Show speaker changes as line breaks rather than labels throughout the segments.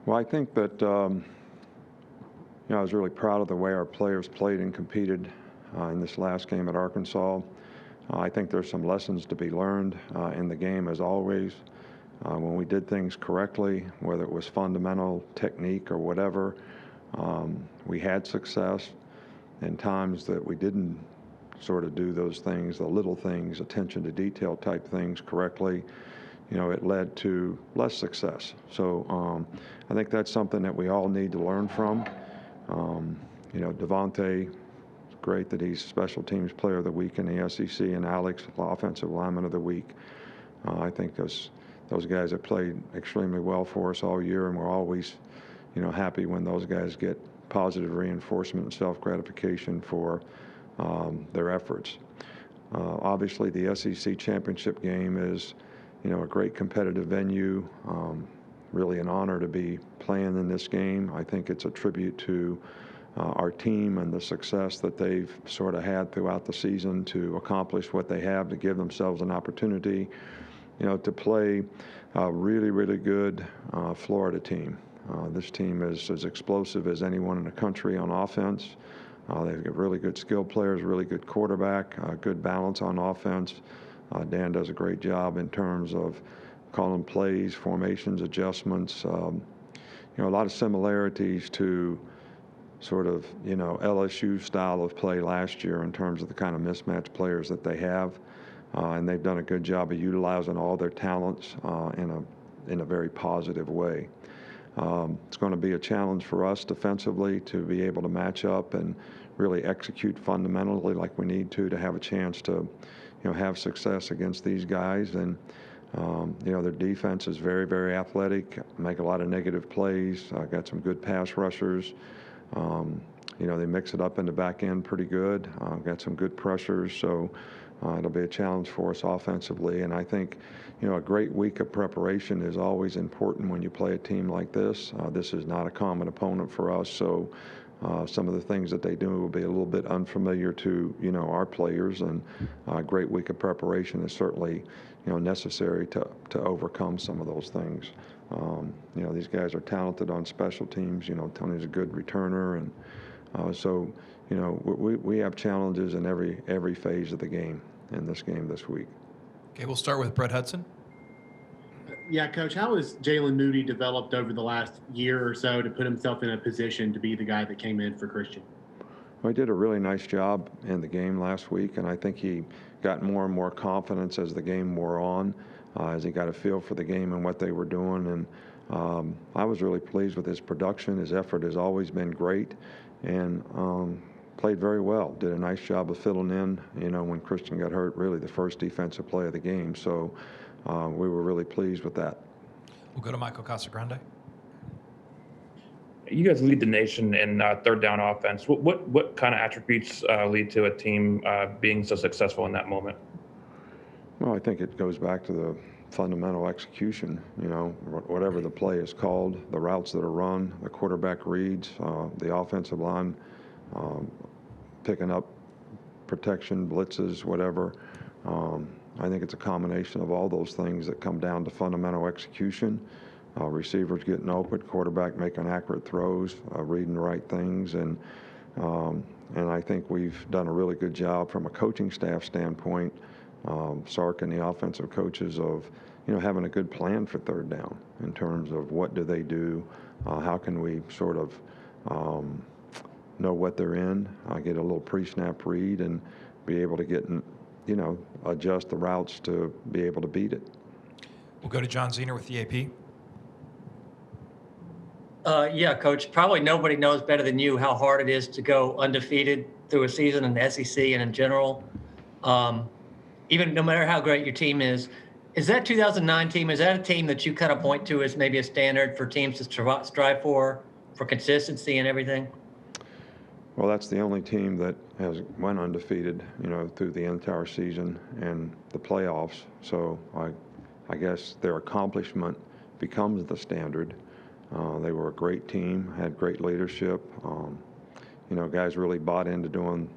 Well, I think that I was really proud of the way our players played and competed in this last game at Arkansas. I think there's some lessons to be learned in the game, as always. When we did things correctly, whether it was fundamental technique or whatever, we had success. And times that we didn't sort of do those things, the little things, attention to detail type things correctly, it led to less success. So I think that's something that we all need to learn from. Devontae, it's great that he's Special Teams Player of the Week in the SEC, and Alex, Offensive Lineman of the Week. I think those guys have played extremely well for us all year, and we're always, happy when those guys get positive reinforcement and self-gratification for their efforts. Obviously, the SEC championship game is, a great competitive venue. Really an honor to be playing in this game. I think it's a tribute to our team and the success that they've sort of had throughout the season to accomplish what they have, to give themselves an opportunity, to play a really, really good Florida team. This team is as explosive as anyone in the country on offense. They've got really good skilled players, really good quarterback, good balance on offense. Dan does a great job in terms of calling plays, formations, adjustments. A lot of similarities to sort of, LSU style of play last year in terms of the kind of mismatched players that they have. And they've done a good job of utilizing all their talents in a very positive way. It's going to be a challenge for us defensively to be able to match up and really execute fundamentally like we need to have a chance to, have success against these guys. And, their defense is very, very athletic, make a lot of negative plays, got some good pass rushers. They mix it up in the back end pretty good, got some good pressures. So it'll be a challenge for us offensively. And I think, a great week of preparation is always important when you play a team like this. This is not a common opponent for us, so some of the things that they do will be a little bit unfamiliar to, our players. And a great week of preparation is certainly, necessary to overcome some of those things. These guys are talented on special teams. Tony's a good returner, and so we have challenges in every phase of the game in this game this week.
Okay, we'll start with Brett Hudson.
Yeah, Coach, how has Jalen Moody developed over the last year or so to put himself in a position to be the guy that came in for Christian?
Well, he did a really nice job in the game last week, and I think he got more and more confidence as the game wore on, as he got a feel for the game and what they were doing. And I was really pleased with his production. His effort has always been great, and played very well. Did a nice job of filling in, when Christian got hurt, really the first defensive play of the game. So we were really pleased with that.
We'll go to Michael Casagrande.
You guys lead the nation in third down offense. What kind of attributes lead to a team being so successful in that moment?
Well, I think it goes back to the fundamental execution. Whatever the play is called, the routes that are run, the quarterback reads, the offensive line picking up protection, blitzes, whatever. I think it's a combination of all those things that come down to fundamental execution. Receivers getting open, quarterback making accurate throws, reading the right things, and I think we've done a really good job from a coaching staff standpoint, Sark and the offensive coaches, of having a good plan for third down in terms of what do they do, how can we sort of know what they're in, get a little pre-snap read, and be able to get adjust the routes to be able to beat it.
We'll go to John Zener with the AP.
Yeah, Coach, probably nobody knows better than you how hard it is to go undefeated through a season in the SEC and in general. Even no matter how great your team is that 2009 team, is that a team that you kind of point to as maybe a standard for teams to strive for consistency and everything?
Well, that's the only team that has went undefeated, through the entire season and the playoffs. So I guess their accomplishment becomes the standard. They were a great team, had great leadership. Guys really bought into doing,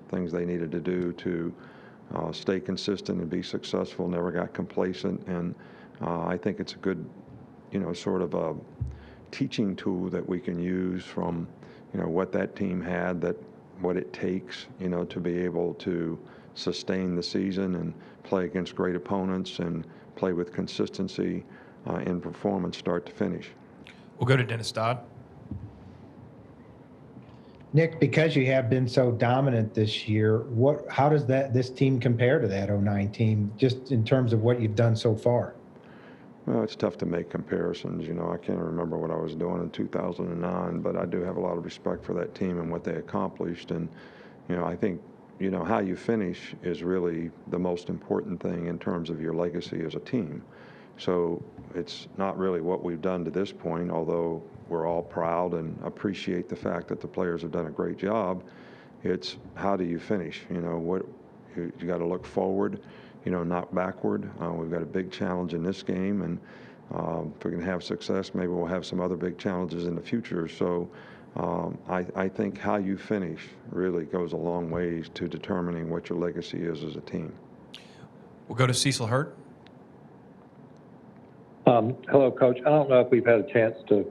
things they needed to do to stay consistent and be successful, never got complacent. And I think it's a good, sort of a teaching tool that we can use from, what that team had, what it takes, to be able to sustain the season and play against great opponents and play with consistency in performance start to finish.
We'll go to Dennis Dodd.
Nick, because you have been so dominant this year, how does this team compare to that '09 team, just in terms of what you've done so far?
Well, it's tough to make comparisons. I can't remember what I was doing in 2009, but I do have a lot of respect for that team and what they accomplished. And, I think, how you finish is really the most important thing in terms of your legacy as a team. So it's not really what we've done to this point, although we're all proud and appreciate the fact that the players have done a great job. It's how do you finish? You got to look forward, not backward. We've got a big challenge in this game, and if we can have success, maybe we'll have some other big challenges in the future. So I think how you finish really goes a long ways to determining what your legacy is as a team.
We'll go to Cecil Hurt.
Hello, Coach. I don't know if we've had a chance to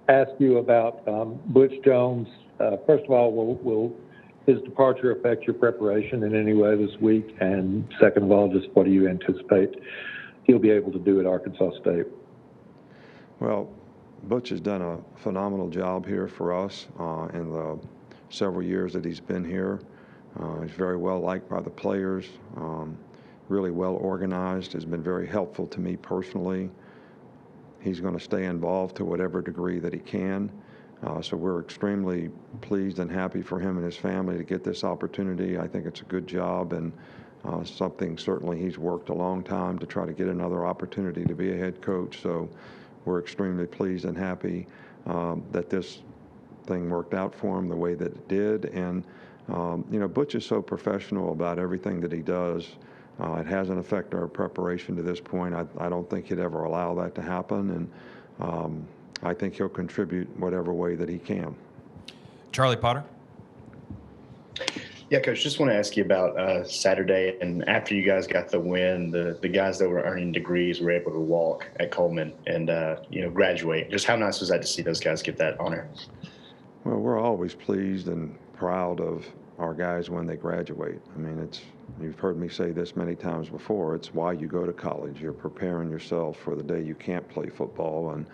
ask you about Butch Jones. First of all, will his departure affect your preparation in any way this week? And second of all, just what do you anticipate he'll be able to do at Arkansas State?
Well, Butch has done a phenomenal job here for us in the several years that he's been here. He's very well liked by the players, really well organized, has been very helpful to me personally. He's going to stay involved to whatever degree that he can. So we're extremely pleased and happy for him and his family to get this opportunity. I think it's a good job and something certainly he's worked a long time to try to get another opportunity to be a head coach. So we're extremely pleased and happy that this thing worked out for him the way that it did. And, Butch is so professional about everything that he does. It hasn't affected our preparation to this point. I don't think he'd ever allow that to happen. And I think he'll contribute whatever way that he can.
Charlie Potter.
Yeah, Coach, just want to ask you about Saturday. And after you guys got the win, the guys that were earning degrees were able to walk at Coleman and, graduate. Just how nice was that to see those guys get that honor?
Well, we're always pleased and proud of our guys when they graduate. I mean, you've heard me say this many times before, it's why you go to college. You're preparing yourself for the day you can't play football. And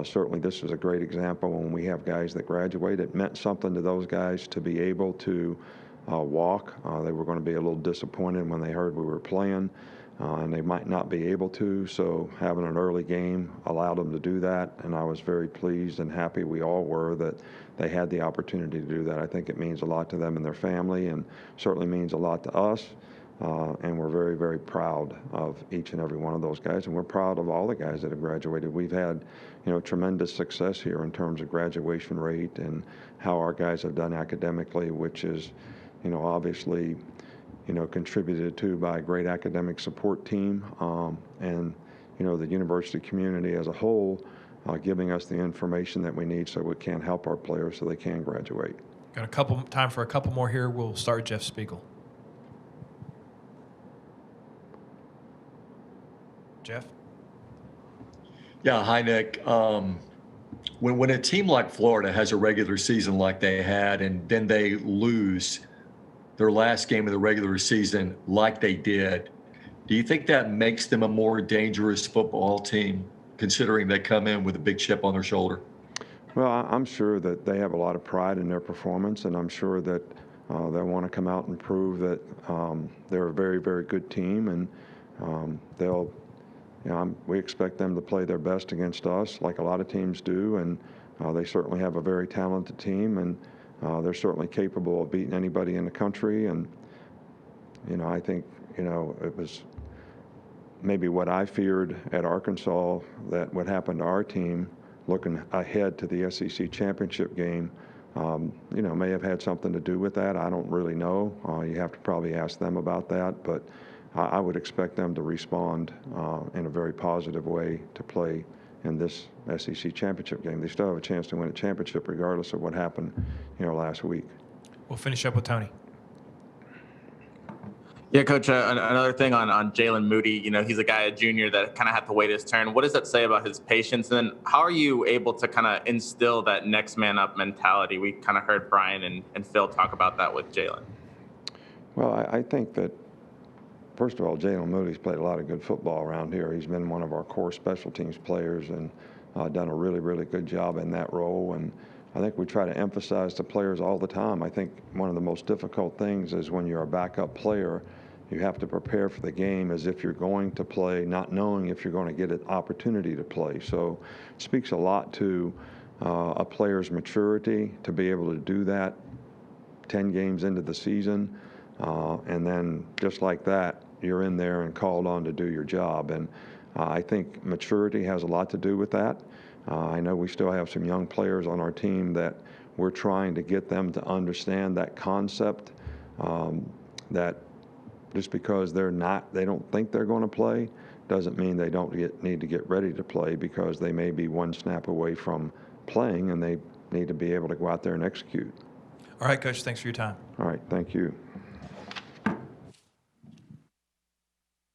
certainly this was a great example when we have guys that graduate. It meant something to those guys to be able to walk. They were going to be a little disappointed when they heard we were playing, and they might not be able to. So having an early game allowed them to do that, and I was very pleased and happy, we all were, that they had the opportunity to do that. I think it means a lot to them and their family, and certainly means a lot to us. And we're very, very proud of each and every one of those guys, and we're proud of all the guys that have graduated. We've had, tremendous success here in terms of graduation rate and how our guys have done academically, which is, obviously, contributed to by a great academic support team, and, the university community as a whole, giving us the information that we need so we can help our players so they can graduate.
Got time for a couple more here. We'll start with Jeff Spiegel. Jeff?
Yeah, hi, Nick. When a team like Florida has a regular season like they had, and then they lose their last game of the regular season like they did, do you think that makes them a more dangerous football team, considering they come in with a big chip on their shoulder?
Well, I'm sure that they have a lot of pride in their performance, and I'm sure that they'll want to come out and prove that they're a very, very good team, and we expect them to play their best against us, like a lot of teams do, and they certainly have a very talented team, and they're certainly capable of beating anybody in the country. And I think it was maybe what I feared at Arkansas, that what happened to our team, looking ahead to the SEC championship game, may have had something to do with that. I don't really know. You have to probably ask them about that, but I would expect them to respond in a very positive way to play in this SEC championship game. They still have a chance to win a championship regardless of what happened, last week.
We'll finish up with Tony.
Yeah, Coach, another thing on Jalen Moody, you know, he's a junior that kind of had to wait his turn. What does that say about his patience? And then how are you able to kind of instill that next man up mentality? We kind of heard Brian and Phil talk about that with Jalen.
Well, I think that, first of all, Jalen Moody's played a lot of good football around here. He's been one of our core special teams players and done a really, really good job in that role. And I think we try to emphasize to players all the time. I think one of the most difficult things is when you're a backup player, you have to prepare for the game as if you're going to play, not knowing if you're going to get an opportunity to play. So it speaks a lot to a player's maturity to be able to do that 10 games into the season. And then just like that, you're in there and called on to do your job. And I think maturity has a lot to do with that. I know we still have some young players on our team that we're trying to get them to understand that concept, that just because they don't think they're going to play, doesn't mean they don't need to get ready to play, because they may be one snap away from playing and they need to be able to go out there and execute.
All right, Coach, thanks for your time.
All right, thank you.